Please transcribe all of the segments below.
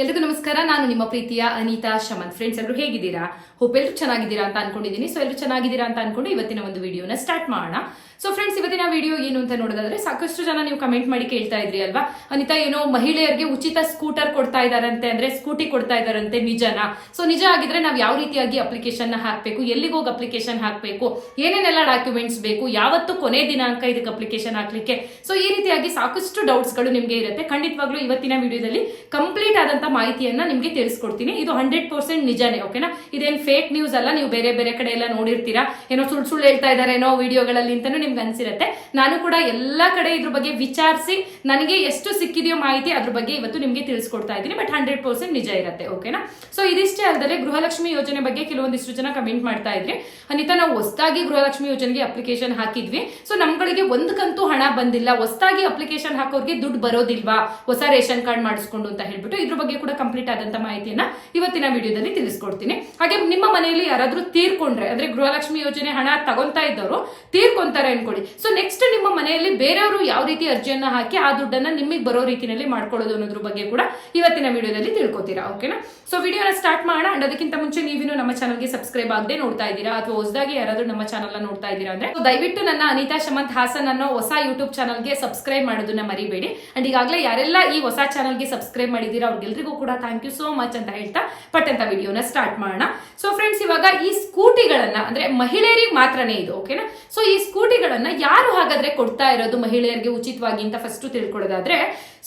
ಎಲ್ರಿಗೂ ನಮಸ್ಕಾರ. ನಾನು ನಿಮ್ಮ ಪ್ರೀತಿಯ ಅನಿತಾ ಶಮಂತ್. ಫ್ರೆಂಡ್ಸ್, ಎಲ್ಲರೂ ಹೇಗಿದ್ದೀರಾ? ಹೋಪ್ ಎಲ್ಲರೂ ಚೆನ್ನಾಗಿದ್ದೀರಾ ಅಂತ ಅನ್ಕೊಂಡಿದ್ದೀನಿ. ಸೊ ಎಲ್ಲರೂ ಚೆನ್ನಾಗಿದ್ದೀರಾ ಅಂತ ಅನ್ಕೊಂಡು ಇವತ್ತಿನ ಒಂದು ವಿಡಿಯೋನ ಸ್ಟಾರ್ಟ್ ಮಾಡೋಣ. ಸೊ ಫ್ರೆಂಡ್ಸ್, ಇವತ್ತಿನ ವಿಡಿಯೋ ಏನು ಅಂತ ನೋಡೋದಾದ್ರೆ, ಸಾಕಷ್ಟು ಜನ ನೀವು ಕಮೆಂಟ್ ಮಾಡಿ ಕೇಳ್ತಾ ಇದ್ರಿ ಅಲ್ವಾ, ಅನಿತಾ ಏನೋ ಮಹಿಳೆಯರಿಗೆ ಉಚಿತ ಸ್ಕೂಟರ್ ಕೊಡ್ತಾ ಇದಾರಂತೆ, ಅಂದ್ರೆ ಸ್ಕೂಟಿ ಕೊಡ್ತಾ ಇದಾರಂತೆ, ನಿಜನಾ? ಸೊ ನಿಜ ಆಗಿದ್ರೆ ನಾವು ಯಾವ ರೀತಿಯಾಗಿ ಅಪ್ಲಿಕೇಶನ್ ಹಾಕಬೇಕು, ಎಲ್ಲಿಗೆ ಹೋಗಿ ಅಪ್ಲಿಕೇಶನ್ ಹಾಕಬೇಕು, ಏನೇನೆಲ್ಲ ಡಾಕ್ಯುಮೆಂಟ್ಸ್ ಬೇಕು, ಯಾವತ್ತು ಕೊನೆ ದಿನಾಂಕ ಇದಕ್ಕೆ ಅಪ್ಲಿಕೇಶನ್ ಹಾಕ್ಲಿಕ್ಕೆ, ಸೊ ಈ ರೀತಿಯಾಗಿ ಸಾಕಷ್ಟು ಡೌಟ್ಸ್ ಗಳು ನಿಮ್ಗೆ ಇರುತ್ತೆ. ಖಂಡಿತವಾಗ್ಲೂ ಇವತ್ತಿನ ವಿಡಿಯೋದಲ್ಲಿ ಕಂಪ್ಲೀಟ್ ಆದಂತ ಮಾಹಿತಿಯನ್ನ ನಿಮ್ಗೆ ತಿಳಿಸ್ಕೊಡ್ತೀನಿ. ಇದು 100% ನಿಜನೇ, ಓಕೆನಾ? ಇದೇನ್ ಫೇಕ್ ನ್ಯೂಸ್ ಅಲ್ಲ. ನೀವು ಬೇರೆ ಬೇರೆ ಕಡೆ ಎಲ್ಲ ನೋಡಿರ್ತೀರಾ, ಏನೋ ಸುಳ್ಳು ಹೇಳ್ತಾ ಇದಾರೆ ಏನೋ ವಿಡಿಯೋಗಳಲ್ಲಿ ಅಂತಾನು ನಿಮ್ಗೆ ಅನ್ಸಿರುತ್ತೆ. ನಾನು ಕೂಡ ಎಲ್ಲಾ ಕಡೆ ಇದ್ರ ಬಗ್ಗೆ ವಿಚಾರಿಸಿ ನನಗೆ ಎಷ್ಟು ಸಿಕ್ಕಿದೆಯೋ ಮಾಹಿತಿ ಅದ್ರ ಬಗ್ಗೆ ಇವತ್ತು ನಿಮ್ಗೆ ತಿಳಿಸ್ಕೊಡ್ತಾ ಇದ್ದೀನಿ. ಬಟ್ 100% ನಿಜ ಇರುತ್ತೆ, ಓಕೆನಾ? ಸೊ ಇದಿಷ್ಟೇ ಅಲ್ಲದೆ ಗೃಹಲಕ್ಷ್ಮಿ ಯೋಜನೆ ಬಗ್ಗೆ ಕೆಲವೊಂದಿಷ್ಟು ಜನ ಕಮೆಂಟ್ ಮಾಡ್ತಾ ಇದ್ರಿ, ಅನಿತಾ ನಾವು ಹೊಸದಾಗಿ ಗೃಹಲಕ್ಷ್ಮಿ ಯೋಜನೆಗೆ ಅಪ್ಲಿಕೇಶನ್ ಹಾಕಿದ್ವಿ, ಸೊ ನಮ್ಗಳಿಗೆ ಒಂದಕ್ಕಂತೂ ಹಣ ಬಂದಿಲ್ಲ, ಹೊಸದಾಗಿ ಅಪ್ಲಿಕೇಶನ್ ಹಾಕೋರ್ಗೆ ದುಡ್ಡು ಬರೋದಿಲ್ವಾ ಹೊಸ ರೇಷನ್ ಕಾರ್ಡ್ ಮಾಡಿಸ್ಕೊಂಡು ಅಂತ ಹೇಳ್ಬಿಟ್ಟು ಇದ್ರ ಬಗ್ಗೆ ಕೂಡ ಕಂಪ್ಲೀಟ್ ಆದಂತ ಮಾಹಿತಿಯನ್ನ ಇವತ್ತಿನ ವಿಡಿಯೋದಲ್ಲಿ ತಿಳಿಸ್ಕೊಡ್ತೀನಿ. ಹಾಗೆ ನಿಮ್ಮ ಮನೆಯಲ್ಲಿ ಯಾರಾದ್ರೂ ತೀರ್ಕೊಂಡ್ರೆ, ಅಂದ್ರೆ ಗೃಹಲಕ್ಷ್ಮಿ ಯೋಜನೆ ಹಣ ತಗೊಂತಾ ಇದ್ದವರು ತೀರ್ಕೊಂತಾರೆ ಅನ್ಕೊಳ್ಳಿ, ಸೊ ನೆಕ್ಸ್ಟ್ ನಿಮ್ಮ ಮನೆಯಲ್ಲಿ ಬೇರೆಯವರು ಯಾವ ರೀತಿ ಅರ್ಜಿಯನ್ನ ಹಾಕಿ ಆ ದುಡ್ಡನ್ನ ನಿಮಗೆ ಬರೋ ರೀತಿಯಲ್ಲಿ ಮಾಡ್ಕೊಳ್ಳೋದು ಅನ್ನೋದ್ರ ಬಗ್ಗೆ ಕೂಡ ಇವತ್ತಿನ ವಿಡಿಯೋದಲ್ಲಿ ತಿಳ್ಕೊತೀರಾ, ಓಕೆನಾ? ಸೊ ವಿಡಿಯೋನ ಸ್ಟಾರ್ಟ್ ಮಾಡೋಣ. ಅಂಡ್ ಅದಕ್ಕಿಂತ ಮುಂಚೆ ನೀವಿನ್ನು ನಮ್ಮ ಚಾನಲ್ಗೆ ಸಬ್ಸ್ಕ್ರೈಬ್ ಆಗದೆ ನೋಡ್ತಾ ಇದ್ದೀರಾ ಅಥವಾ ಹೊಸದಾಗಿ ಯಾರಾದ್ರೂ ನಮ್ಮ ಚಾನಲ್ ನೋಡ್ತಾ ಇದ್ದೀರಾ ಅಂದ್ರೆ ದಯವಿಟ್ಟು ನನ್ನ ಅನಿತಾ ಶಮಂತ್ ಹಾಸನ್ ಅನ್ನೋ ಹೊಸ ಯೂಟ್ಯೂಬ್ ಚಾನಲ್ಗೆ ಸಬ್ಸ್ಕ್ರೈಬ್ ಮಾಡೋದನ್ನ ಮರಿಬೇಡಿ. ಅಂಡ್ ಈಗಾಗಲೇ ಯಾರೆಲ್ಲ ಈ ಹೊಸ ಚಾನಲ್ಗೆ ಸಬ್ಸ್ಕ್ರೈಬ್ ಮಾಡಿದ್ದೀರಾ ಅವ್ರಿಗೆಲ್ರಿಗೂ ಕೂಡ ಥ್ಯಾಂಕ್ ಯು ಸೋ ಮಚ್ ಅಂತ ಹೇಳ್ತಾ ಪಟ್ಟಂತ ವಿಡಿಯೋನ ಸ್ಟಾರ್ಟ್ ಮಾಡೋಣ. ಸೊ ಫ್ರೆಂಡ್ಸ್, ಇವಾಗ ಈ ಸ್ಕೂಟಿಗಳನ್ನ ಅಂದ್ರೆ ಮಹಿಳೆಯರಿಗೆ ಮಾತ್ರನೇ ಇದು, ಓಕೆನಾ? ಸೊ ಈ ಸ್ಕೂಟಿಗಳನ್ನ ಯಾರು ಹಾಗಾದ್ರೆ ಕೊಡ್ತಾ ಇರೋದು ಮಹಿಳೆಯರಿಗೆ ಉಚಿತವಾಗಿ ಅಂತ ಫಸ್ಟ್ ತಿಳ್ಕೊಳ್ಳೋದಾದ್ರೆ,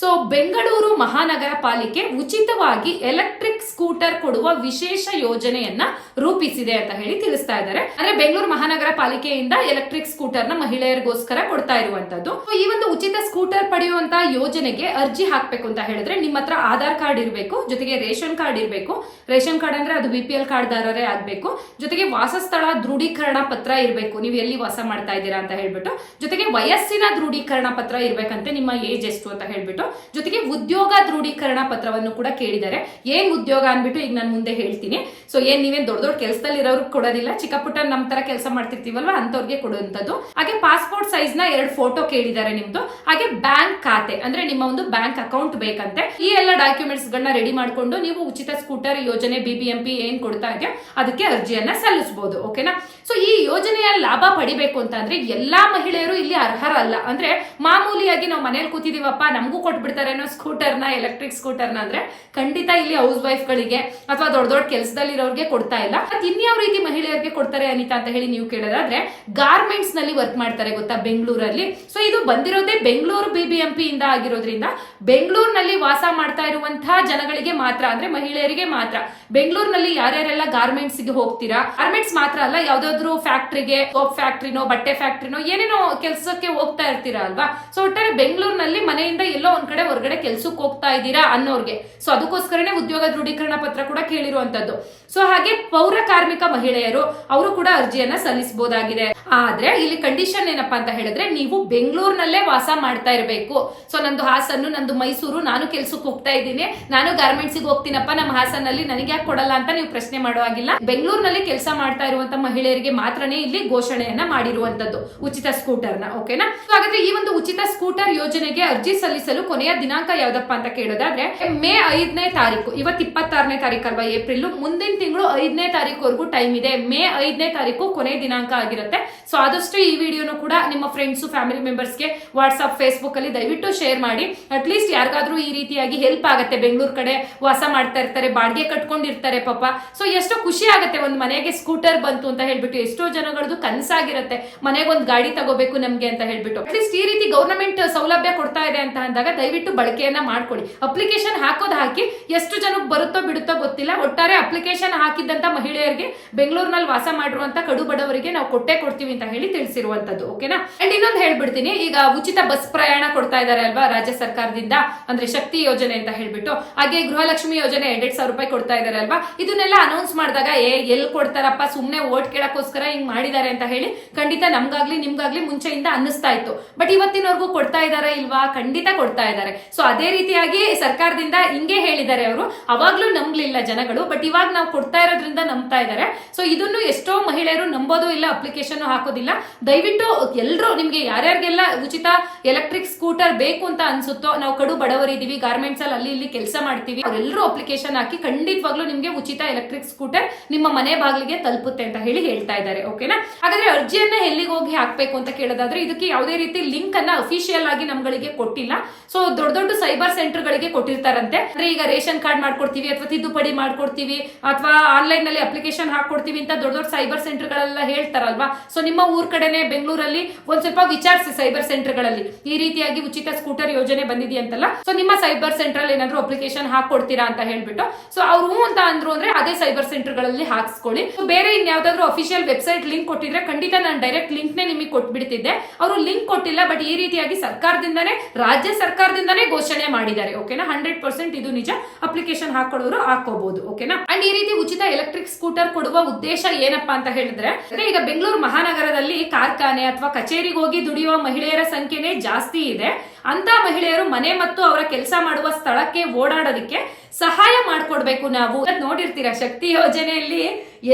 ಸೊ ಬೆಂಗಳೂರು ಮಹಾನಗರ ಪಾಲಿಕೆ ಉಚಿತವಾಗಿ ಎಲೆಕ್ಟ್ರಿಕ್ ಸ್ಕೂಟರ್ ಕೊಡುವ ವಿಶೇಷ ಯೋಜನೆಯನ್ನ ರೂಪಿಸಿದೆ ಅಂತ ಹೇಳಿ ತಿಳಿಸ್ತಾ ಇದ್ದಾರೆ. ಅಂದ್ರೆ ಬೆಂಗಳೂರು ಮಹಾನಗರ ಪಾಲಿಕೆಯಿಂದ ಎಲೆಕ್ಟ್ರಿಕ್ ಸ್ಕೂಟರ್ ನ ಮಹಿಳೆಯರಿಗೋಸ್ಕರ ಕೊಡ್ತಾ ಇರುವಂತದ್ದು. ಈ ಒಂದು ಉಚಿತ ಸ್ಕೂಟರ್ ಪಡೆಯುವಂತ ಯೋಜನೆಗೆ ಅರ್ಜಿ ಹಾಕ್ಬೇಕು ಅಂತ ಹೇಳಿದ್ರೆ ನಿಮ್ಮ ಹತ್ರ ಆಧಾರ್ ಕಾರ್ಡ್ ಇರಬೇಕು, ಜೊತೆಗೆ ರೇಷನ್ ಕಾರ್ಡ್ ಇರಬೇಕು. ರೇಷನ್ ಕಾರ್ಡ್ ಅಂದ್ರೆ ಅದು BPL ಕಾರ್ಡ್ ದಾರರೇ ಆಗ್ಬೇಕು. ಜೊತೆಗೆ ವಾಸಸ್ಥಳ ದೃಢೀಕರಣ ಪತ್ರ ಇರಬೇಕು, ನೀವು ಎಲ್ಲಿ ವಾಸ ಮಾಡ್ತಾ ಇದ್ದೀರಾ ಅಂತ ಹೇಳ್ಬಿಟ್ಟು. ಜೊತೆಗೆ ವಯಸ್ಸಿನ ದೃಢೀಕರಣ ಪತ್ರ ಇರ್ಬೇಕಂತೆ, ನಿಮ್ಮ ಏಜ್ ಎಷ್ಟು ಅಂತ ಹೇಳ್ಬಿಟ್ಟು. ಜೊತೆಗೆ ಉದ್ಯೋಗ ದೃಢೀಕರಣ ಪತ್ರವನ್ನು ಕೂಡ ಕೇಳಿದ್ದಾರೆ. ಏನ್ ಉದ್ಯೋಗ ಅನ್ಬಿಟ್ಟು ಈಗ ನಾನು ಮುಂದೆ ಹೇಳ್ತೀನಿ. ಸೊ ಏನ್ ನೀವೇನ್ ದೊಡ್ಡ ದೊಡ್ಡ ಕೆಲಸದಲ್ಲಿ ಇರೋರು ಕೊಡೋದಿಲ್ಲ, ಚಿಕ್ಕ ಪುಟ್ಟ ನಮ್ ತರ ಕೆಲಸ ಮಾಡ್ತಿರ್ತೀವಲ್ವಾ ಅಂತವ್ರಿಗೆ ಕೊಡುವಂತದ್ದು. ಹಾಗೆ ಪಾಸ್ಪೋರ್ಟ್ ಸೈಜ್ ನ 2 ಫೋಟೋ ಕೇಳಿದ್ದಾರೆ ನಿಮ್ದು. ಹಾಗೆ ಬ್ಯಾಂಕ್ ಖಾತೆ ಅಂದ್ರೆ ನಿಮ್ಮ ಒಂದು ಬ್ಯಾಂಕ್ ಅಕೌಂಟ್ ಬೇಕಂತೆ. ಈ ಎಲ್ಲ ಡಾಕ್ಯುಮೆಂಟ್ಸ್ ಗಳನ್ನ ರೆಡಿ ಮಾಡ್ಕೊಂಡು ನೀವು ಉಚಿತ ಸ್ಕೂಟರ್ ಯೋಜನೆ BBMP ಏನ್ ಕೊಡ್ತಾ ಇದೆಯೋ ಅದಕ್ಕೆ ಅರ್ಜಿಯನ್ನ ಸಲ್ಲಿಸಬಹುದು, ಓಕೆನಾ? ಸೊ ಈ ಯೋಜನೆಯ ಲಾಭ ಪಡಿಬೇಕು ಅಂತ ಅಂದ್ರೆ ಎಲ್ಲಾ ಮಹಿಳೆಯರು ಇಲ್ಲಿ ಅರ್ಹರಲ್ಲ. ಅಂದ್ರೆ ಮಾಮೂಲಿಯಾಗಿ ನಾವು ಮನೇಲಿ ಕೂತಿದೀವಪ್ಪ ನಮಗೂ ಕೊಟ್ಬಿಡ್ತಾರೇನೋ ಸ್ಕೂಟರ್ನ, ಎಲೆಕ್ಟ್ರಿಕ್ ಸ್ಕೂಟರ್ನ ಅಂದ್ರೆ ಖಂಡಿತ ಇಲ್ಲಿ ಹೌಸ್ ವೈಫ್ ಗಳಿಗೆ ಅಥವಾ ದೊಡ್ಡ ದೊಡ್ಡ ಕೆಲಸದಲ್ಲಿ ಇರೋರಿಗೆ ಕೊಡ್ತಾ ಇಲ್ಲ. ಇನ್ಯಾವ ರೀತಿ ಮಹಿಳೆಯರಿಗೆ ಕೊಡ್ತಾರೆ ಅನಿತಾ ಅಂತ ಹೇಳಿ ನೀವು ಕೇಳೋದಾದ್ರೆ, ಗಾರ್ಮೆಂಟ್ಸ್ ನಲ್ಲಿ ವರ್ಕ್ ಮಾಡ್ತಾರೆ ಗೊತ್ತಾ, ಬೆಂಗಳೂರಲ್ಲಿ. ಸೊ ಇದು ಬಂದಿರೋದೇ ಬೆಂಗಳೂರು BBMP ಇಂದ ಆಗಿರೋದ್ರಿಂದ ಬೆಂಗಳೂರಿನಲ್ಲಿ ವಾಸ ಮಾಡ್ತಾ ಇರುವಂತಹ ಜನಗಳಿಗೆ ಮಾತ್ರ, ಅಂದ್ರೆ ಮಹಿಳೆಯರಿಗೆ ಮಾತ್ರ. ಬೆಂಗಳೂರಿನಲ್ಲಿ ಯಾರ್ಯಾರೆಲ್ಲ ಗಾರ್ಮೆಂಟ್ಸ್ ಗೆ ಹೋಗ್ತೀರಾ, ಗಾರ್ಮೆಂಟ್ಸ್ ಮಾತ್ರ ಅಲ್ಲ, ಯಾವ್ದಾದ್ರು ಫ್ಯಾಕ್ಟ್ರಿಗೆ, ಸೋಪ್ ಫ್ಯಾಕ್ಟ್ರಿನೋ ಬಟ್ಟೆ ಫ್ಯಾಕ್ಟ್ರಿನೋ ಏನೇನೋ ಕೆಲಸಕ್ಕೆ ಹೋಗ್ತಾ ಇರ್ತೀರಾ ಅಲ್ವಾ. ಸೊ ಒಟ್ಟಾರೆ ಬೆಂಗಳೂರಿನಲ್ಲಿ ಮನೆಯಿಂದ ಎಲ್ಲೋ ಒಂದ್ ಕಡೆ ಹೊರಗಡೆ ಕೆಲ್ಸಕ್ಕೆ ಹೋಗ್ತಾ ಇದ್ದೀರಾ ಅನ್ನೋರ್ಗೆ, ಸೊ ಅದಕ್ಕೋಸ್ಕರನೇ ಉದ್ಯೋಗ ದೃಢೀಕರಣ ಪತ್ರ ಕೂಡ ಕೇಳಿರುವಂತದ್ದು. ಸೊ ಹಾಗೆ ಪೌರ ಕಾರ್ಮಿಕ ಮಹಿಳೆಯರು ಅವರು ಕೂಡ ಅರ್ಜಿಯನ್ನ ಸಲ್ಲಿಸಬಹುದಾಗಿದೆ. ಆದ್ರೆ ಇಲ್ಲಿ ಕಂಡೀಷನ್ ಏನಪ್ಪಾ ಅಂತ ಹೇಳಿದ್ರೆ, ನೀವು ಬೆಂಗಳೂರಿನಲ್ಲೇ ವಾಸ ಮಾಡ್ತಾ ಇರಬೇಕು. ಸೊ ನಂದು ಹಾಸನ್ನು, ನಂದು ಮೈಸೂರು, ನಾನು ಕೆಲ್ಸಕ್ಕೆ ಹೋಗ್ತಾ ಇದ್ದೀನಿ, ನಾನು ಗಾರ್ಮೆಂಟ್ಸ್ ಗೆ ಹೋಗ್ತೀನಪ್ಪ ನಮ್ಮ ಹಾಸನಲ್ಲಿ, ನನಗೆ ಯಾಕೆ ಕೊಡಲ್ಲ ಅಂತ ನೀವು ಪ್ರಶ್ನೆ ಮಾಡುವಾಗಿಲ್ಲ. ಬೆಂಗಳೂರಿನಲ್ಲಿ ಕೆಲಸ ಮಾಡ್ತಾ ಇರುವಂತ ಮಹಿಳೆಯರಿಗೆ ಮಾತ್ರನೇ ಇಲ್ಲಿ ಘೋಷಣೆಯನ್ನ ಮಾಡಿರುವಂತದ್ದು ಉಚಿತ ಸ್ಕೂಟರ್ನ, ಓಕೆನಾ? ಹಾಗಾದ್ರೆ ಈ ಒಂದು ಉಚಿತ ಸ್ಕೂಟರ್ ಯೋಜನೆಗೆ ಅರ್ಜಿ ಸಲ್ಲಿಸಲು ಕೊನೆಯ ದಿನಾಂಕ ಯಾವ್ದಪ್ಪ ಅಂತ ಕೇಳೋದಾದ್ರೆ, ಮೇ 5ನೇ ತಾರೀಕು. ಇವತ್ತು 26ನೇ ತಾರೀಕು ಅಲ್ವಾ, ಏಪ್ರಿಲ್. ಮುಂದಿನ ತಿಂಗಳು 5ನೇ ತಾರೀಕುವರೆಗೂ ಟೈಮ್ ಇದೆ. ಮೇ 5ನೇ ತಾರೀಕು ಕೊನೆ ದಿನಾಂಕ ಆಗಿರುತ್ತೆ. ಸೊ ಆದಷ್ಟು ಈ ವಿಡಿಯೋನು ಕೂಡ ನಿಮ್ಮ ಫ್ರೆಂಡ್ಸ್, ಫ್ಯಾಮಿಲಿ ಮೆಂಬರ್ಸ್ಗೆ ವಾಟ್ಸ್ಆಪ್, ಫೇಸ್ಬುಕ್ ಅಲ್ಲಿ ದಯವಿಟ್ಟು ಶೇರ್ ಮಾಡಿ. ಅಟ್ಲೀಸ್ಟ್ ಯಾರಿಗಾದ್ರೂ ಈ ರೀತಿಯಾಗಿ ಹೆಲ್ಪ್ ಆಗುತ್ತೆ. ಬೆಂಗಳೂರು ಕಡೆ ವಾಸ ಮಾಡ್ತಾ ಇರ್ತಾರೆ, ಬಾಡಿಗೆ ಕಟ್ಕೊಂಡಿರ್ತಾರೆ ಪಾಪ. ಸೊ ಎಷ್ಟೋ ಖುಷಿ ಆಗುತ್ತೆ, ಒಂದು ಮನೆಗೆ ಸ್ಕೂಟರ್ ಬಂತು ಅಂತ ಹೇಳ್ಬಿಟ್ಟು. ಎಷ್ಟೋ ಜನಗಳದ್ದು ಕನಸಾಗಿರುತ್ತೆ ಮನೆಗೊಂದು ಗಾಡಿ ತಗೋಬೇಕು ನಮ್ಗೆ ಅಂತ ಹೇಳ್ಬಿಟ್ಟು. ಅಟ್ಲೀಸ್ಟ್ ಈ ರೀತಿ ಗವರ್ನಮೆಂಟ್ ಸೌಲಭ್ಯ ಕೊಡ್ತಾ ಇದೆ ಅಂತ ಅಂದಾಗ ದಯವಿಟ್ಟು ಬಳಕೆಯನ್ನ ಮಾಡ್ಕೊಳ್ಳಿ. ಅಪ್ಲಿಕೇಶನ್ ಹಾಕೋದು ಹಾಕಿ, ಎಷ್ಟು ಜನಕ್ಕೆ ಬರುತ್ತೋ ಬಿಡುತ್ತೋ ಗೊತ್ತಿಲ್ಲ, ಒಟ್ಟಾರೆ ಅಪ್ಲಿಕೇಶನ್ ಹಾಕಿದ್ದಂತ ಮಹಿಳೆಯರಿಗೆ, ಬೆಂಗಳೂರಿನಲ್ಲಿ ವಾಸ ಮಾಡಿರುವಂತ ಕಡು ಬಡವರಿಗೆ ನಾವು ಕೊಟ್ಟೆ ಕೊಡ್ತೀವಿ ಅಂತ ಹೇಳಿ ತಿಳಿಸಿರುವಂತದ್ದು, ಓಕೆನಾ? ಅಂಡ್ ಇನ್ನೊಂದು ಹೇಳ್ಬಿಡ್ತೀನಿ, ಈಗ ಉಚಿತ ಬಸ್ ಪ್ರಯಾಣ ಕೊಡ್ತಾ ಇದ್ದಾರೆ ಅಲ್ವಾ ರಾಜ್ಯ ಸರ್ಕಾರದಿಂದ, ಅಂದ್ರೆ ಶಕ್ತಿ ಯೋಜನೆ ಅಂತ ಹೇಳ್ಬಿಟ್ಟು. ಹಾಗೆ ಗೃಹಲಕ್ಷ್ಮಿ ಯೋಜನೆ 2,000 ರೂಪಾಯಿ ಕೊಡ್ತಾ ಇದ್ದಾರೆ ಅಲ್ವಾ. ಇದನ್ನೆಲ್ಲ ಅನೌನ್ಸ್ ಮಾಡಿದಾಗ ಎಲ್ಲಿ ಕೊಡ್ತಾರಪ್ಪ, ಸುಮ್ನೆ ಓಟ್ ಕೇಳಕ್ಕೋಸ್ಕರ ಹಿಂಗ್ ಮಾಡಿದ್ದಾರೆ ಅಂತ ಹೇಳಿ ಖಂಡಿತ ನಮ್ಗಾಗ್ಲಿ ನಿಮ್ಗಾಗ್ಲಿ ಮುಂಚೆಯಿಂದ ಅನ್ನಿಸ್ತಾ ಇತ್ತು. ಬಟ್ ಇವತ್ತಿನವರೆಗೂ ಕೊಡ್ತಾ ಇದಾರ ಇಲ್ವಾ? ಖಂಡಿತ ಕೊಡ್ತಾ ಇದ್ದಾರೆ. ಸೊ ಅದೇ ರೀತಿಯಾಗಿ ಸರ್ಕಾರದಿಂದ ಹಿಂಗೆ ಹೇಳಿದ್ದಾರೆ ಅವರು. ಅವಾಗ್ಲೂ ನಂಬಲಿಲ್ಲ ಜನಗಳು, ಬಟ್ ಇವಾಗ ನಾವು ಕೊಡ್ತಾ ಇರೋದ್ರಿಂದ ನಂಬ್ತಾ ಇದ್ದಾರೆ. ಸೊ ಇದನ್ನು ಎಷ್ಟೋ ಮಹಿಳೆಯರು ನಂಬೋದು ಇಲ್ಲ, ಅಪ್ಲಿಕೇಶನ್ ಹಾಕೋದಿಲ್ಲ. ದಯವಿಟ್ಟು ಎಲ್ಲರೂ, ನಿಮ್ಗೆ ಯಾರ್ಯಾರಿಗೆಲ್ಲ ಉಚಿತ ಎಲೆಕ್ಟ್ರಿಕ್ ಸ್ಕೂಟರ್ ಬೇಕು ಅಂತ ಅನ್ಸುತ್ತೋ, ನಾವು ಕಡು ಬಡವರಿದೀವಿ, ಗಾರ್ಮೆಂಟ್ಸ್ ಅಲ್ಲಿ ಇಲ್ಲಿ ಕೆಲಸ ಮಾಡ್ತೀವಿ, ಅವರೆಲ್ಲರೂ ಅಪ್ಲಿಕೇಶನ್ ಹಾಕಿ ಖಂಡಿತವಾಗ್ಲೂ ನಿಮ್ಗೆ ಉಚಿತ ಎಲೆಕ್ಟ್ರಿಕ್ ಸ್ಕೂಟರ್ ನಿಮ್ಮ ಮನೆ ಬಾಗಿಲಿಗೆ ತಲುಪುತ್ತೆ ಅಂತ ಹೇಳ್ತಾ ಇದ್ದಾರೆ. ಓಕೆನಾ? ಹಾಗಾದ್ರೆ ಅರ್ಜಿಯನ್ನ ಎಲ್ಲಿಗೆ ಹೋಗಿ ಹಾಕ್ಬೇಕು ಅಂತ ಕೇಳೋದಾದ್ರೆ, ಇದಕ್ಕೆ ಯಾವುದೇ ರೀತಿ ಲಿಂಕ್ ಅನ್ನ ಅಫಿಷಿಯಲ್ ಆಗಿ ನಮ್ಗಳಿಗೆ ಕೊಟ್ಟಿಲ್ಲ. ಸೊ ದೊಡ್ಡ ದೊಡ್ಡ ಸೈಬರ್ ಸೆಂಟರ್ ಗಳಿಗೆ ಕೊಟ್ಟಿರ್ತಾರಂತೆ. ಅಂದ್ರೆ ಈಗ ರೇಷನ್ ಕಾರ್ಡ್ ಮಾಡ್ಕೊಡ್ತೀವಿ ಅಥವಾ ತಿದ್ದುಪಡಿ ಮಾಡ್ಕೊಡ್ತೀವಿ ಅಥವಾ ಆನ್ಲೈನ್ ನಲ್ಲಿ ಅಪ್ಲಿಕೇಶನ್ ಹಾಕೊಡ್ತೀವಿ ಅಂತ ದೊಡ್ಡ ದೊಡ್ಡ ಸೈಬರ್ ಸೆಂಟರ್ ಗಳೆಲ್ಲ ಹೇಳ್ತಾರಲ್ವಾ. ಸೊ ನಿಮ್ಮ ಊರ್ ಕಡೆನೆ ಬೆಂಗಳೂರಲ್ಲಿ ಒಂದ್ ಸ್ವಲ್ಪ ವಿಚಾರಿಸಿ ಸೈಬರ್ ಸೆಂಟರ್ ಗಳಲ್ಲಿ ಈ ರೀತಿಯಾಗಿ ಉಚಿತ ಸ್ಕೂಟರ್ ಯೋಜನೆ ಬಂದಿದೆಯಂತಲ್ಲ. ಸೊ ನಿಮ್ಮ ಸೈಬರ್ ಸೆಂಟರ್ ಅಲ್ಲಿ ಏನಾದ್ರು ಅಪ್ಲಿಕೇಶನ್ ಹಾಕೊಡ್ತೀರಾ ಅಂತ ಹೇಳ್ಬಿಟ್ಟು, ಸೊ ಅವ್ರು ಅಂತ ಅಂದ್ರು ಅಂದ್ರೆ ಅದೇ ಸೈಬರ್ ಸೆಂಟರ್ ಗಳಲ್ಲಿ ಹಾಕ್ಸ್ಕೊಳ್ಳಿ. ಬೇರೆ ಇನ್ಯಾವ್ದಾದ್ರು ಅಫಿಷಿಯಲ್ ವೆಬ್ಸೈಟ್ ಲಿಂಕ್ ಕೊಟ್ಟಿದ್ರೆ ಖಂಡಿತ ನಾನು ಡೈರೆಕ್ಟ್ ಲಿಂಕ್ ನೇ ನಿಮಗೆ ಕೊಟ್ಬಿಡ್ತಿದ್ದೆ. ಅವರು ಲಿಂಕ್ ಕೊಟ್ಟಿಲ್ಲ, ಬಟ್ ಈ ರೀತಿಯಾಗಿ ಸರ್ಕಾರದಿಂದಾನೇ, ರಾಜ್ಯ ಸರ್ಕಾರದಿಂದಾನೇ ಘೋಷಣೆ ಮಾಡಿದ್ದಾರೆ. ಓಕೆನಾ? 100% ಇದು ನಿಜ. ಅಪ್ಲಿಕೇಶನ್ ಹಾಕೊಳ್ಳೋರು ಹಾಕೋಬಹುದು. ಓಕೆನಾ? ಅಂಡ್ ಈ ರೀತಿ ಉಚಿತ ಎಲೆಕ್ಟ್ರಿಕ್ ಸ್ಕೂಟರ್ ಕೊಡುವ ಉದ್ದೇಶ ಏನಪ್ಪಾ ಅಂತ ಹೇಳಿದ್ರೆ, ಈಗ ಬೆಂಗಳೂರು ಮಹಾನಗರದಲ್ಲಿ ಕಾರ್ಖಾನೆ ಅಥವಾ ಕಚೇರಿಗೆ ಹೋಗಿ ದುಡಿಯುವ ಮಹಿಳೆಯರ ಸಂಖ್ಯೆನೇ ಜಾಸ್ತಿ ಇದೆ. ಅಂತ ಮಹಿಳೆಯರು ಮನೆ ಮತ್ತು ಅವರ ಕೆಲಸ ಮಾಡುವ ಸ್ಥಳಕ್ಕೆ ಓಡಾಡೋದಕ್ಕೆ ಸಹಾಯ ಮಾಡ್ಕೊಡ್ಬೇಕು. ನಾವು ನೋಡಿರ್ತೀರಾ ಶಕ್ತಿ ಯೋಜನೆಯಲ್ಲಿ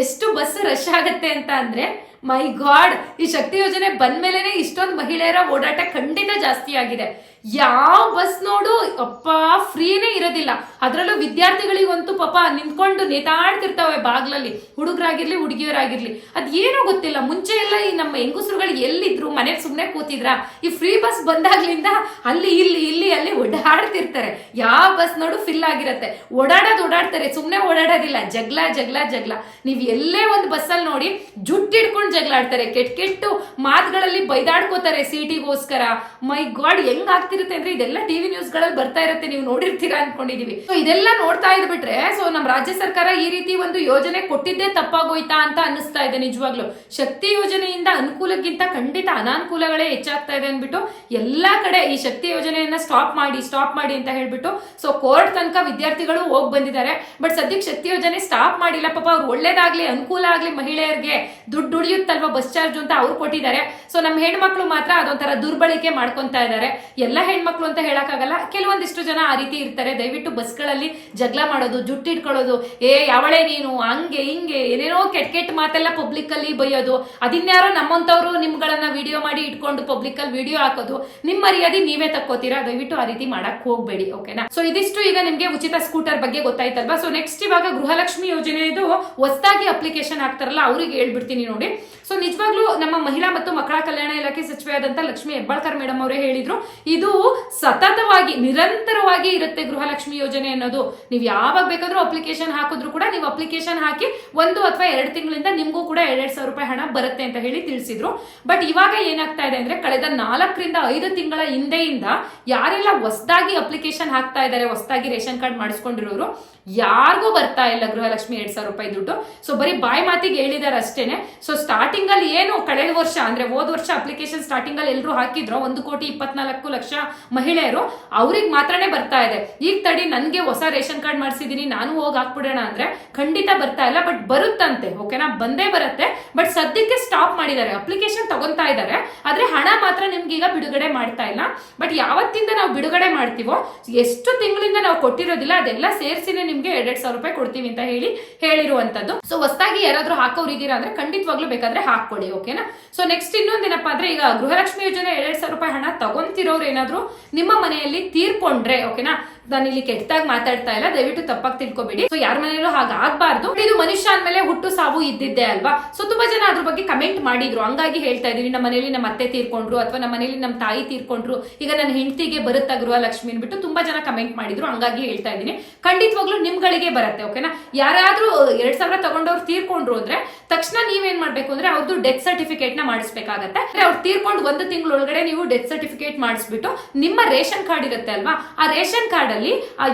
ಎಷ್ಟು ಬಸ್ ರಶ್ ಆಗುತ್ತೆ ಅಂತ ಅಂದ್ರೆ, ಮೈ ಗಾಡ್, ಈ ಶಕ್ತಿ ಯೋಜನೆ ಬಂದ್ಮೇಲೆ ಇಷ್ಟೊಂದು ಮಹಿಳೆಯರ ಓಡಾಟ ಖಂಡಿತ ಜಾಸ್ತಿ ಆಗಿದೆ. ಯಾವ ಬಸ್ ನೋಡು ಅಪ್ಪ ಫ್ರೀನೇ ಇರೋದಿಲ್ಲ. ಅದರಲ್ಲೂ ವಿದ್ಯಾರ್ಥಿಗಳಿಗಂತೂ ಪಾಪ ನಿಂತ್ಕೊಂಡು ನೇತಾಡ್ತಿರ್ತಾವೆ ಬಾಗ್ಲಲ್ಲಿ, ಹುಡುಗರಾಗಿರ್ಲಿ ಹುಡುಗಿಯರಾಗಿರ್ಲಿ. ಅದ್ ಏನೋ ಗೊತ್ತಿಲ್ಲ. ಮುಂಚೆ ಎಲ್ಲ ಈ ನಮ್ಮ ಹೆಂಗುಸ್ರುಗಳು ಎಲ್ಲಿದ್ರು, ಮನೆಗೆ ಸುಮ್ನೆ ಕೂತಿದ್ರ, ಈ ಫ್ರೀ ಬಸ್ ಬಂದಾಗ್ಲಿಂದ ಅಲ್ಲಿ ಇಲ್ಲಿ ಅಲ್ಲಿ ಓಡಾಡ್ತಿರ್ತಾರೆ. ಯಾವ ಬಸ್ ನೋಡು ಫಿಲ್ ಆಗಿರತ್ತೆ. ಓಡಾಡ್ತಾರೆ, ಸುಮ್ನೆ ಓಡಾಡೋದಿಲ್ಲ. ಜಗ್ಲ. ನೀವ್ ಎಲ್ಲೇ ಒಂದು ಬಸ್ಸಲ್ಲಿ ನೋಡಿ ಜುಟ್ಟಿಡ್ಕೊಂಡು ಜಗಳಾಡ್ತಾರೆ, ಕೆಟ್ಟ ಮಾತುಗಳಲ್ಲಿ ಬೈದಾಡ್ಕೋತಾರೆ ಸೀಟಿಗೋಸ್ಕರ. ಮೈ ಗಾಡ್, ಹೆಂಗ್ ಆಗ್ತಿರುತ್ತೆ ಅಂದ್ರೆ ಇದೆಲ್ಲ ಟಿವಿ ನ್ಯೂಸ್ ಗಳಲ್ಲಿ ಬರ್ತಾ ಇರುತ್ತೆ, ನೀವು ನೋಡಿರ್ತೀರಾ ಅನ್ಕೊಂಡಿದೀವಿ. ಸೊ ಇದೆಲ್ಲ ನೋಡ್ತಾ ಇದ್ಬಿಟ್ರೆ, ಸೊ ನಮ್ ರಾಜ್ಯ ಸರ್ಕಾರ ಈ ರೀತಿ ಒಂದು ಯೋಜನೆ ಕೊಟ್ಟಿದ್ದೇ ತಪ್ಪಾಗೋಯ್ತಾ ಅಂತ ಅನ್ನಿಸ್ತಾ ಇದೆ ನಿಜವಾಗ್ಲು. ಶಕ್ತಿ ಯೋಜನೆಯಿಂದ ಅನುಕೂಲಕ್ಕಿಂತ ಖಂಡಿತ ಅನಾನುಕೂಲಗಳೇ ಹೆಚ್ಚಾಗ್ತಾ ಇದೆ ಅನ್ಬಿಟ್ಟು ಎಲ್ಲಾ ಕಡೆ ಈ ಶಕ್ತಿ ಯೋಜನೆಯನ್ನ ಸ್ಟಾಪ್ ಮಾಡಿ ಅಂತ ಹೇಳ್ಬಿಟ್ಟು ಸೊ ಕೋರ್ಟ್ ತನಕ ವಿದ್ಯಾರ್ಥಿಗಳು ಹೋಗ್ ಬಂದಿದ್ದಾರೆ. ಬಟ್ ಸದ್ಯಕ್ಕೆ ಶಕ್ತಿ ಯೋಜನೆ ಸ್ಟಾಪ್ ಮಾಡಿಲ್ಲ. ಪಾಪ ಅವ್ರು ಒಳ್ಳೇದಾಗ್ಲಿ, ಅನುಕೂಲ ಆಗ್ಲಿ, ಮಹಿಳೆಯರಿಗೆ ದುಡ್ಡು ದುಡಿಯುತ್ತಲ್ವಾ ಬಸ್ ಚಾರ್ಜ್ ಅಂತ ಅವ್ರು ಕೊಟ್ಟಿದ್ದಾರೆ. ಸೊ ನಮ್ಮ ಹೆಣ್ಮಕ್ಳು ಮಾತ್ರ ಅದೊಂಥರ ದುರ್ಬಳಕೆ ಮಾಡ್ಕೊಂತಾ ಇದ್ದಾರೆ. ಎಲ್ಲ ಹೆಣ್ಮಕ್ಳು ಅಂತ ಹೇಳಕ್ಕಾಗಲ್ಲ, ಕೆಲವೊಂದಿಷ್ಟು ಜನ ಆ ರೀತಿ ಇರ್ತಾರೆ. ದಯವಿಟ್ಟು ಬಸ್ಗಳಲ್ಲಿ ಜಗಳ ಮಾಡೋದು, ಜುಟ್ಟಿಟ್ಕೊಳ್ಳೋದು, ಯಾವಳೆ ನೀನು, ಹಂಗೆ ಹಿಂಗೆ ಏನೇನೋ ಕೆಟ್ಟ ಮಾತೆಲ್ಲ ಪಬ್ಲಿಕ್ ಅಲ್ಲಿ ಬೈಯೋದು, ಅದಿನ್ಯಾರೋ ನಮ್ಮಂತವ್ರು ನಿಮ್ಗಳನ್ನ ವಿಡಿಯೋ ಮಾಡಿ ಇಟ್ಕೊಂಡು ಪಬ್ಲಿಕ್ ಅಲ್ಲಿ ವಿಡಿಯೋ ಹಾಕೋದು, ನಿಮ್ಮ ಮರ್ಯಾದೆ ನೀವೇ ತಕ್ಕೋತೀರಾ. ದಯವಿಟ್ಟು ಆ ರೀತಿ ಮಾಡಕ್ ಹೋಗ್ಬೇಡಿ. ಓಕೆನಾ? ಸೊ ಇದಿಷ್ಟು ಈಗ ನಿಮ್ಗೆ ಉಚಿತ ಸ್ಕೂಟರ್ ಬಗ್ಗೆ ಗೊತ್ತಾಯ್ತಲ್ವಾ. ಸೊ ನೆಕ್ಸ್ಟ್ ಇವಾಗ ಗೃಹಲಕ್ಷ್ಮಿ ಯೋಜನೆ ಇದು ಹೊಸದಾಗಿ ಅಪ್ಲಿಕೇಶನ್ ಹಾಕ್ತಾರಲ್ಲ, ಅವ್ರಿಗೆ ಹೇಳ್ಬಿಡ್ತೀನಿ ನೋಡಿ. ಸೊ ನಿಜವಾಗ್ಲೂ ನಮ್ಮ ಮಹಿಳಾ ಮತ್ತು ಮಕ್ಕಳ ಕಲ್ಯಾಣ ಇಲಾಖೆ ಸಚಿವೆಯಾದಂತ ಲಕ್ಷ್ಮಿ ಹೆಬ್ಬಾಳ್ಕರ್ ಮೇಡಮ್ ಅವರೇ ಹೇಳಿದ್ರು, ಇದು ಸತತವಾಗಿ ನಿರಂತರವಾಗಿ ಇರುತ್ತೆ ಗೃಹಲಕ್ಷ್ಮಿ ಯೋಜನೆ ಅನ್ನೋದು. ನೀವು ಯಾವಾಗ ಬೇಕಾದ್ರೂ ಅಪ್ಲಿಕೇಶನ್ ಹಾಕಿದ್ರು ಕೂಡ, ನೀವು ಅಪ್ಲಿಕೇಶನ್ ಹಾಕಿ 1 ಅಥವಾ 2 ತಿಂಗಳಿಂದ ನಿಮ್ಗೂ ಕೂಡ 2,000 ರೂಪಾಯಿ ಹಣ ಬರುತ್ತೆ ಅಂತ ಹೇಳಿ ತಿಳಿಸಿದ್ರು. ಬಟ್ ಇವಾಗ ಏನಾಗ್ತಾ ಇದೆ ಅಂದ್ರೆ, ಕಳೆದ 4 ರಿಂದ 5 ತಿಂಗಳ ಹಿಂದೆಯಿಂದ ಯಾರೆಲ್ಲ ಹೊಸದಾಗಿ ಅಪ್ಲಿಕೇಶನ್ ಹಾಕ್ತಾ ಇದ್ದಾರೆ, ಹೊಸದಾಗಿ ರೇಷನ್ ಕಾರ್ಡ್ ಮಾಡಿಸ್ಕೊಂಡಿರೋರು, ಯಾರಿಗೂ ಬರ್ತಾ ಇಲ್ಲ ಗೃಹಲಕ್ಷ್ಮಿ 2,000 ರೂಪಾಯಿ ದುಡ್ಡು. ಸೊ ಬರೀ ಬಾಯಿ ಮಾತಿಗೆ ಹೇಳಿದಾರೆ ಅಷ್ಟೇನೆ. ಸೊ ಸ್ಟಾರ್ಟಿಂಗ್ ಅಲ್ಲಿ ಏನು ಕಳೆದ ವರ್ಷ ಅಂದ್ರೆ ಹೋದ ವರ್ಷ ಅಪ್ಲಿಕೇಶನ್ ಸ್ಟಾರ್ಟಿಂಗ್ ಅಲ್ಲಿ ಎಲ್ಲರೂ ಹಾಕಿದ್ರು 1,24,00,000 ಮಹಿಳೆಯರು, ಅವ್ರಿಗೆ ಮಾತ್ರನೇ ಬರ್ತಾ ಇದೆ. ಈಗ ತಡಿ, ನನ್ಗೆ ಹೊಸ ರೇಷನ್ ಕಾರ್ಡ್ ಮಾಡಿಸಿದೀನಿ, ನಾನು ಹೋಗಿ ಹಾಕ್ಬಿಡೋಣ ಅಂದ್ರೆ ಖಂಡಿತ ಬರ್ತಾ ಇಲ್ಲ. ಬಟ್ ಬರುತ್ತಂತೆ. ಓಕೆನಾ? ಬಂದೇ ಬರುತ್ತೆ. ಬಟ್ ಸದ್ಯಕ್ಕೆ ಸ್ಟಾಪ್ ಮಾಡಿದ್ದಾರೆ. ಅಪ್ಲಿಕೇಶನ್ ತಗೊಂತಾ ಇದ್ದಾರೆ, ಆದ್ರೆ ಹಣ ಮಾತ್ರ ನಿಮ್ಗೆ ಈಗ ಬಿಡುಗಡೆ ಮಾಡ್ತಾ ಇಲ್ಲ. ಬಟ್ ಯಾವತ್ತಿಂದ ನಾವು ಬಿಡುಗಡೆ ಮಾಡ್ತೀವೋ, ಎಷ್ಟು ತಿಂಗಳಿಂದ ನಾವು ಕೊಟ್ಟಿರೋದಿಲ್ಲ, ಅದೆಲ್ಲ ಸೇರಿಸಿನೇ ನಿಮ್ಗೆ 2,000 ರೂಪಾಯಿ ಕೊಡ್ತೀವಿ ಅಂತ ಹೇಳಿರುವಂತದ್ದು. ಸೊ ಹೊಸದಾಗಿ ಯಾರಾದ್ರೂ ಹಾಕೋರಿದ್ದೀರಾ ಅಂದ್ರೆ ಖಂಡಿತವಾಗ್ಲೂ ಬೇಕಾದ್ರೆ ಹಾಕೊಳ್ಳಿ. ಓಕೆನಾ? ಸೊ ನೆಕ್ಸ್ಟ್ ಇನ್ನೊಂದೇನಪ್ಪಾ ಅಂದ್ರೆ, ಈಗ ಗೃಹಲಕ್ಷ್ಮಿ ಯೋಜನೆ 2,000 ರೂಪಾಯಿ ಹಣ ತಗೊಂತಿರೋರು ಏನಾದ್ರು ನಿಮ್ಮ ಮನೆಯಲ್ಲಿ ತೀರ್ಕೊಂಡ್ರೆ, ಓಕೆನಾ, ನಾನು ಇಲ್ಲಿ ಕೆಟ್ಟದಾಗಿ ಮಾತಾಡ್ತಾ ಇಲ್ಲ, ದಯವಿಟ್ಟು ತಪ್ಪಾಗಿ ತಿಳ್ಕೊಬೇಡಿ. ಸೊ ಯಾರ ಮನೆಯಲ್ಲೂ ಹಾಗಾಗಬಾರ್ದು. ಇದು ಮನುಷ್ಯ ಅಂದ್ಮೇಲೆ ಹುಟ್ಟು ಸಾವು ಇದ್ದಿದ್ದೆ ಅಲ್ವಾ. ಸೊ ತುಂಬಾ ಜನ ಅದ್ರ ಬಗ್ಗೆ ಕಮೆಂಟ್ ಮಾಡಿದ್ರು, ಹಂಗಾಗಿ ಹೇಳ್ತಾ ಇದೀನಿ. ನಮ್ಮ ಮನೇಲಿ ನಮ್ಮ ಅತ್ತೆ ತೀರ್ಕೊಂಡ್ರು ಅಥವಾ ನಮ್ಮ ಮನೇಲಿ ನಮ್ಮ ತಾಯಿ ತೀರ್ಕೊಂಡ್ರು, ಈಗ ನನ್ನ ಹೆಂಡತಿಗೆ ಬರುತ್ತಾ ಗೃಹಲಕ್ಷ್ಮಿ ಅನ್ಬಿಟ್ಟು ತುಂಬಾ ಜನ ಕಮೆಂಟ್ ಮಾಡಿದ್ರು, ಹಂಗಾಗಿ ಹೇಳ್ತಾ ಇದೀನಿ. ಖಂಡಿತವಾಗ್ಲೂ ನಿಮ್ಗಳಿಗೆ ಬರುತ್ತೆ. ಓಕೆನಾ? ಯಾರಾದ್ರೂ 2,000 ತಗೊಂಡವ್ರು ತೀರ್ಕೊಂಡ್ರು ಅಂದ್ರೆ ತಕ್ಷಣ ನೀವೇನ್ ಮಾಡ್ಬೇಕು ಅಂದ್ರೆ, ಅವ್ರದ್ದು ಡೆತ್ ಸರ್ಟಿಫಿಕೇಟ್ ನ ಮಾಡಿಸ್ಬೇಕಾಗತ್ತೆ. ಅವ್ರು ತೀರ್ಕೊಂಡು 1 ತಿಂಗಳೊಳಗಡೆ ನೀವು ಡೆತ್ ಸರ್ಟಿಫಿಕೇಟ್ ಮಾಡಿಸ್ಬಿಟ್ಟು ನಿಮ್ಮ ರೇಷನ್ ಕಾರ್ಡ್ ಇರುತ್ತೆ ಅಲ್ವಾ, ಆ ರೇಷನ್ ಕಾರ್ಡ್ ಅಲ್ಲಿ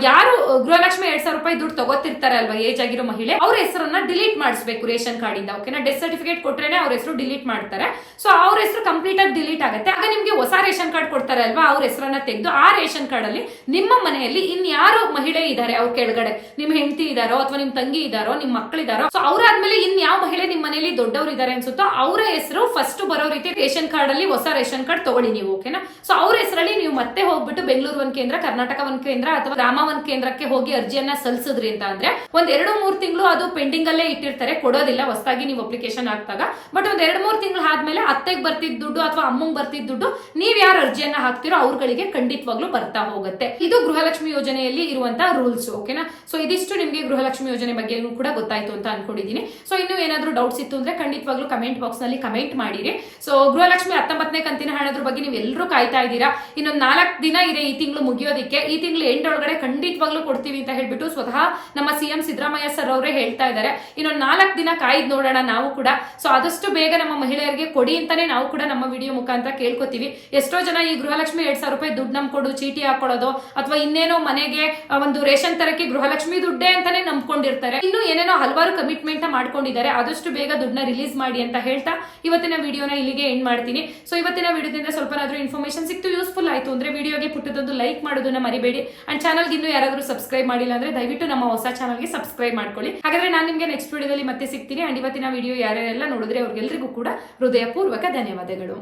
ಯಾರು ಗೃಹಲಕ್ಷ್ಮಿ 2,000 ರೂಪಾಯಿ ದುಡ್ಡು ತಗೋತಿರ್ತಾರೆ ಅಲ್ವಾ ಏಜ್ ಆಗಿರೋ ಮಹಿಳೆ, ಅವ್ರ ಹೆಸರನ್ನ ಡಿಲೀಟ್ ಮಾಡಿಸ್ಬೇಕು ರೇಷನ್ ಕಾರ್ಡ್ ಇಂದ. ಓಕೆನಾ, ಡೆತ್ ಸರ್ಟಿಫಿಕೇಟ್ ಕೊಟ್ರೇನೆ ಅವ್ರ ಹೆಸರು ಡಿಲೀಟ್ ಮಾಡ್ತಾರೆ. ಸೊ ಅವ್ರ ಹೆಸರು ಕಂಪ್ಲೀಟ್ ಆಗಿ ಡಿಲೀಟ್ ಆಗುತ್ತೆ. ಆಗ ನಿಮ್ಗೆ ಹೊಸ ರೇಷನ್ ಕಾರ್ಡ್ ಕೊಡ್ತಾರೆ ಅಲ್ವಾ, ಅವ್ರ ಹೆಸರನ್ನ ತೆಗೆದು ಆ ರೇಷನ್ ಕಾರ್ಡ್ ಅಲ್ಲಿ ನಿಮ್ಮ ಮನೆಯಲ್ಲಿ ಇನ್ಯಾರು ಮಹಿಳೆ ಇದ್ದಾರೆ ಅವ್ರ ಕೆಳಗಡೆ, ನಿಮ್ ಹೆಂಡತಿ ಇದಾರೋ ಅಥವಾ ನಿಮ್ ತಂಗಿ ಇದಾರೋ ನಿಮ್ ಮಕ್ಕಳಿದಾರೋ, ಸೊ ಅವ್ರಾದ್ಮೇಲೆ ಇನ್ಯಾವ ಮಹಿಳೆ ನಿಮ್ ಮನೆಯಲ್ಲಿ ದೊಡ್ಡವ್ರು ಇದಾರೆ ಅನ್ಸುತ್ತೋ ಅವರ ಹೆಸರು ಫಸ್ಟ್ ಬರೋ ರೀತಿ ರೇಷನ್ ಕಾರ್ಡ್ ಅಲ್ಲಿ ಹೊಸ ರೇಷನ್ ಕಾರ್ಡ್ ತಗೊಳ್ಳಿ ನೀವು. ಓಕೆನಾ, ಸೊ ಅವ್ರ ಹೆಸರಲ್ಲಿ ನೀವು ಮತ್ತೆ ಹೋಗ್ಬಿಟ್ಟು ಬೆಂಗಳೂರು ಒಂದ್ ಕೇಂದ್ರ, ಕರ್ನಾಟಕ ಒಂದ್ ಕೇಂದ್ರ ಅಥವಾ ಗ್ರಾಮ ಒಂದ್ ಕೇಂದ್ರಕ್ಕೆ ಹೋಗಿ ಅರ್ಜಿಯನ್ನ ಸಲ್ಲಿಸಿದ್ರಿ ಅಂತ ಅಂದ್ರೆ ಒಂದ್ 2-3 ತಿಂಗಳು ಅದು ಪೆಂಡಿಂಗ್ ಅಲ್ಲೇ ಇಟ್ಟಿರ್ತಾರೆ, ಕೊಡೋದಿಲ್ಲ ಹೊಸದಾಗಿ ನೀವು ಅಪ್ಲಿಕೇಶನ್ ಹಾಕ್ದಾಗ. ಬಟ್ ಒಂದ್ 2-3 ತಿಂಗಳು ಆದ್ಮೇಲೆ ಅತ್ತೆಗೆ ಬರ್ತಿದ್ ದುಡ್ಡು ಅಥವಾ ಅಮ್ಮಂಗ್ ಬರ್ತಿದ್ ದುಡ್ಡು ನೀವ್ ಯಾರು ಅರ್ಜಿಯನ್ನ ಹಾಕ್ತಿರೋ ಅವ್ರಗಳಿಗೆ ಖಂಡಿತವಾಗ್ಲೂ ಬರ್ತಾ ಹೋಗುತ್ತೆ. ಇದು ಗೃಹಲಕ್ಷ್ಮಿ ಯೋಜನೆಯಲ್ಲಿ ಇರುವಂತಹ ರೂಲ್ಸ್. ಓಕೆನಾ, ಸೊ ಇದಿಷ್ಟು ನಿಮ್ಗೆ ಗೃಹಲಕ್ಷ್ಮಿ ಯೋಜನೆ ಬಗ್ಗೆ ಕೂಡ ಗೊತ್ತಾಯ್ತು ಅಂತ ಅನ್ಕೊಂಡಿದೀನಿ. ಸೊ ಇನ್ನು ಏನಾದ್ರೂ ಡೌಟ್ಸ್ ಇತ್ತು ಅಂದ್ರೆ ಖಂಡಿತವಾಗ್ಲೂ ಕಮೆಂಟ್ ಬಾಕ್ಸ್ ನಲ್ಲಿ ಕಮೆಂಟ್ ಮಾಡಿರಿ. ಸೊ ಗೃಹಲಕ್ಷ್ಮಿ 19ನೇ ಕಂತಿನ ಹಣದ ಬಗ್ಗೆ ನೀವು ಎಲ್ಲರೂ ಕಾಯ್ತಾ ಇದ್ದೀರಾ. ಇನ್ನೊಂದು 4 ದಿನ ಇದೆ ಈ ತಿಂಗಳು ಮುಗಿಯೋದಿಕ್ಕೆ. ಈ ತಿಂಗಳು ಎಂಟೊಳಗಡೆ ಖಂಡಿತವಾಗ್ಲೂ ಕೊಡ್ತೀವಿ ಅಂತ ಹೇಳ್ಬಿಟ್ಟು ಸ್ವತಃ ನಮ್ಮ ಸಿಎಂ ಸಿದ್ದರಾಮಯ್ಯ ಸರ್ ಅವರೇ ಹೇಳ್ತಾ ಇದ್ದಾರೆ. ಇನ್ನೊಂದು 4 ದಿನ ಕಾಯ್ದು ನೋಡೋಣ ನಾವು ಕೂಡ. ಸೊ ಆದಷ್ಟು ಬೇಗ ನಮ್ಮ ಮಹಿಳೆಯರಿಗೆ ಕೊಡಿ ಅಂತಾನೆ ನಾವು ಕೂಡ ನಮ್ಮ ವಿಡಿಯೋ ಮುಖಾಂತರ ಕೇಳ್ಕೊತೀವಿ. ಎಷ್ಟೋ ಜನ ಈ ಗೃಹಲಕ್ಷ್ಮಿ 2,000 ರೂಪಾಯಿ ದುಡ್ಡು ನಂಬ್ಕೊಡು ಚೀಟಿ ಹಾಕೊಳ್ಳೋದು ಅಥವಾ ಇನ್ನೇನೋ ಮನೆಗೆ ಒಂದು ರೇಷನ್ ತರಕ್ಕೆ ಗೃಹಲಕ್ಷ್ಮಿ ದುಡ್ಡೇ ಅಂತಾನೆ ನಂಬ್ಕೊಂಡಿರ್ತಾರೆ. ಇನ್ನು ಏನೇನೋ ಹಲವಾರು ಕಮಿಟ್ಮೆಂಟ್ ಮಾಡ್ಕೊಂಡಿದ್ದಾರೆ. ಆದಷ್ಟು ಬೇಗ ದುಡ್ಡನ್ನ ರಿಲೀಸ್ ಮಾಡಿ ಅಂತ ಹೇಳ್ತಾ ಇವತ್ತಿನ ವಿಡಿಯೋನ ಇಲ್ಲಿಗೆ ಎಂಡ್ ಮಾಡ್ತೀನಿ. ಸೊ ಇವತ್ತಿನ ವಿಡಿಯೋದಿಂದ ಸ್ವಲ್ಪನಾದ್ರೂ ಇನ್ಫಾರ್ಮೇಶನ್ ಸಿಕ್ತು, ಯೂಸ್ಫುಲ್ ಆಯ್ತು ಅಂದ್ರೆ ವಿಡಿಯೋಗೆ ಪುಟ್ಟದೊಂದು ಲೈಕ್ ಮಾಡೋದನ್ನ ಮರಿಬೇಡಿ. ಅಂಡ್ ಚಾನಲ್ಗೆ ಇನ್ನೂ ಯಾರಾದ್ರೂ ಸಬ್ಸ್ಕ್ರೈಬ್ ಮಾಡಿಲ್ಲ ಅಂದ್ರೆ ದಯವಿಟ್ಟು ನಮ್ಮ ಹೊಸ ಚಾನಲ್ಗೆ ಸಬ್ಸ್ಕ್ರೈಬ್ ಮಾಡ್ಕೊಳ್ಳಿ. ಹಾಗಾದ್ರೆ ನಾನು ನಿಮ್ಗೆ ನೆಕ್ಸ್ಟ್ ವಿಡಿಯೋದಲ್ಲಿ ಮತ್ತೆ ಸಿಗ್ತೀನಿ. ಅಂಡ್ ಇವತ್ತಿನ ವಿಡಿಯೋ ಯಾರ್ಯಾರೆಲ್ಲ ನೋಡಿದ್ರೆ ಅವ್ರಿಗೆಲ್ಲರಿಗೂ ಕೂಡ ಹೃದಯಪೂರ್ವಕ ಧನ್ಯವಾದಗಳು.